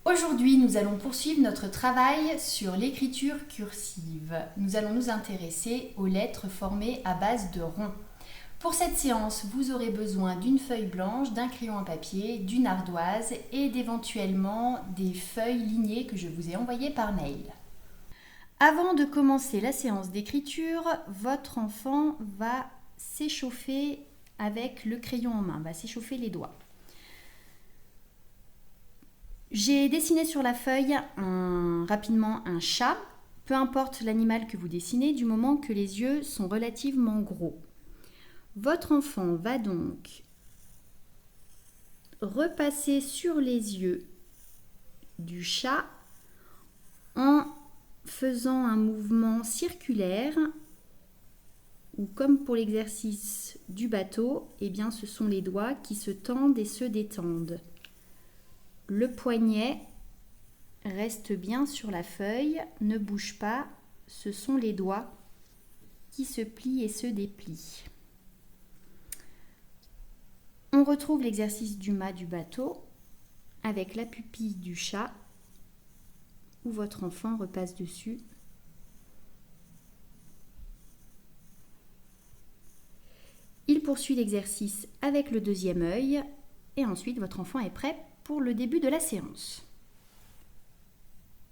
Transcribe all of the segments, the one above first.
Aujourd'hui, nous allons poursuivre notre travail sur l'écriture cursive. Nous allons nous intéresser aux lettres formées à base de ronds. Pour cette séance, vous aurez besoin d'une feuille blanche, d'un crayon à papier, d'une ardoise et d'éventuellement des feuilles lignées que je vous ai envoyées par mail. Avant de commencer la séance d'écriture, votre enfant va s'échauffer avec le crayon en main, va s'échauffer les doigts. J'ai dessiné sur la feuille rapidement un chat, peu importe l'animal que vous dessinez, du moment que les yeux sont relativement gros. Votre enfant va donc repasser sur les yeux du chat en faisant un mouvement circulaire ou comme pour l'exercice du bateau, eh bien ce sont les doigts qui se tendent et se détendent. Le poignet reste bien sur la feuille, ne bouge pas, ce sont les doigts qui se plient et se déplient. On retrouve l'exercice du mât du bateau avec la pupille du chat où votre enfant repasse dessus. Il poursuit l'exercice avec le deuxième œil et ensuite votre enfant est prêt pour le début de la séance.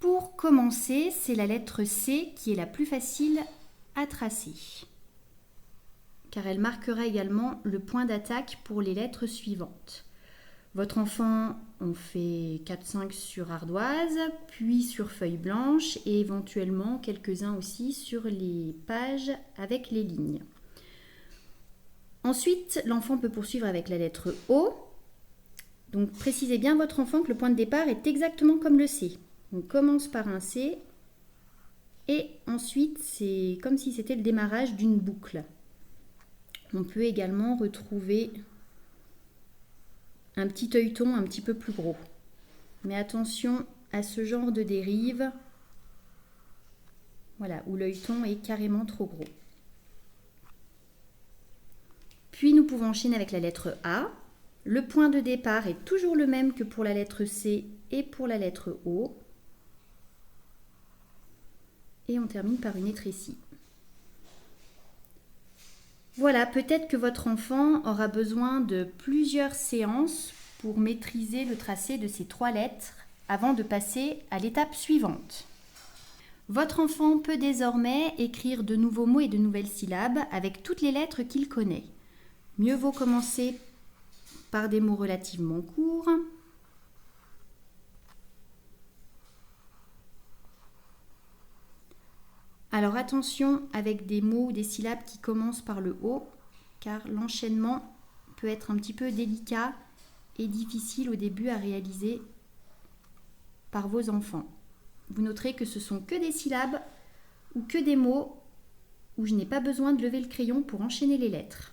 Pour commencer, c'est la lettre C qui est la plus facile à tracer, car elle marquera également le point d'attaque pour les lettres suivantes. Votre enfant en fait 4-5 sur ardoise, puis sur feuille blanche et éventuellement quelques-uns aussi sur les pages avec les lignes. Ensuite, l'enfant peut poursuivre avec la lettre O. Donc précisez bien votre enfant que le point de départ est exactement comme le C. On commence par un C et ensuite c'est comme si c'était le démarrage d'une boucle. On peut également retrouver un petit œilleton un petit peu plus gros. Mais attention à ce genre de dérive, voilà, où l'œilleton est carrément trop gros. Puis nous pouvons enchaîner avec la lettre A. Le point de départ est toujours le même que pour la lettre C et pour la lettre O. Et on termine par une étrécie. Voilà, peut-être que votre enfant aura besoin de plusieurs séances pour maîtriser le tracé de ces 3 lettres avant de passer à l'étape suivante. Votre enfant peut désormais écrire de nouveaux mots et de nouvelles syllabes avec toutes les lettres qu'il connaît. Mieux vaut commencer par des mots relativement courts. Alors attention avec des mots ou des syllabes qui commencent par le O, car l'enchaînement peut être un petit peu délicat et difficile au début à réaliser par vos enfants. Vous noterez que ce sont que des syllabes ou que des mots où je n'ai pas besoin de lever le crayon pour enchaîner les lettres.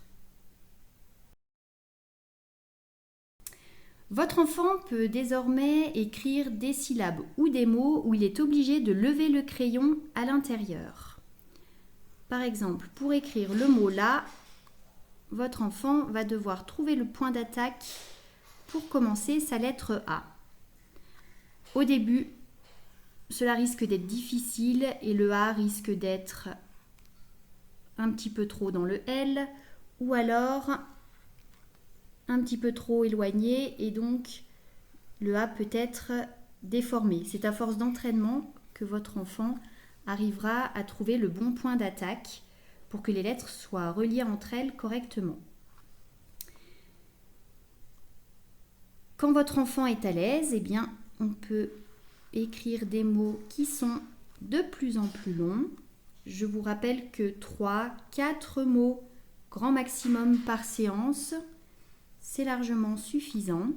Votre enfant peut désormais écrire des syllabes ou des mots où il est obligé de lever le crayon à l'intérieur. Par exemple, pour écrire le mot là, votre enfant va devoir trouver le point d'attaque pour commencer sa lettre A. Au début, cela risque d'être difficile et le A risque d'être un petit peu trop dans le L ou alors un petit peu trop éloigné et donc le A peut être déformé. C'est à force d'entraînement que votre enfant arrivera à trouver le bon point d'attaque pour que les lettres soient reliées entre elles correctement. Quand votre enfant est à l'aise, eh bien, on peut écrire des mots qui sont de plus en plus longs. Je vous rappelle que 3-4 mots grand maximum par séance, c'est largement suffisant.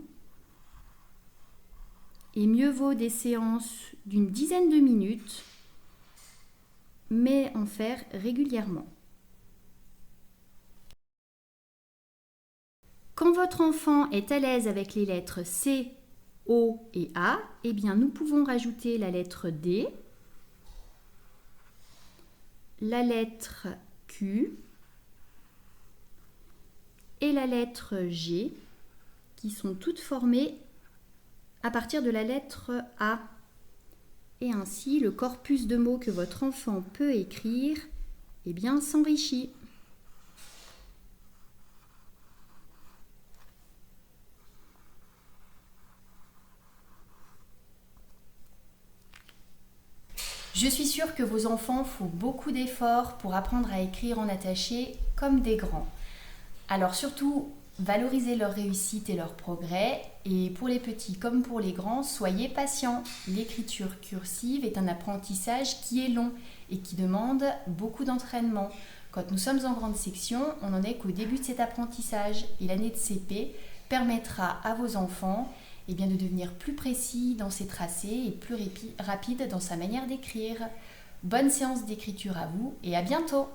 Et mieux vaut des séances d'une dizaine de minutes, mais en faire régulièrement. Quand votre enfant est à l'aise avec les lettres C, O et A, eh bien nous pouvons rajouter la lettre D, la lettre Q et la lettre G, qui sont toutes formées à partir de la lettre A. Et ainsi, le corpus de mots que votre enfant peut écrire s'enrichit. Je suis sûre que vos enfants font beaucoup d'efforts pour apprendre à écrire en attaché comme des grands. Alors surtout, valorisez leur réussite et leur progrès. Et pour les petits comme pour les grands, soyez patients. L'écriture cursive est un apprentissage qui est long et qui demande beaucoup d'entraînement. Quand nous sommes en grande section, on n'en est qu'au début de cet apprentissage. Et l'année de CP permettra à vos enfants de devenir plus précis dans ses tracés et plus rapide dans sa manière d'écrire. Bonne séance d'écriture à vous et à bientôt!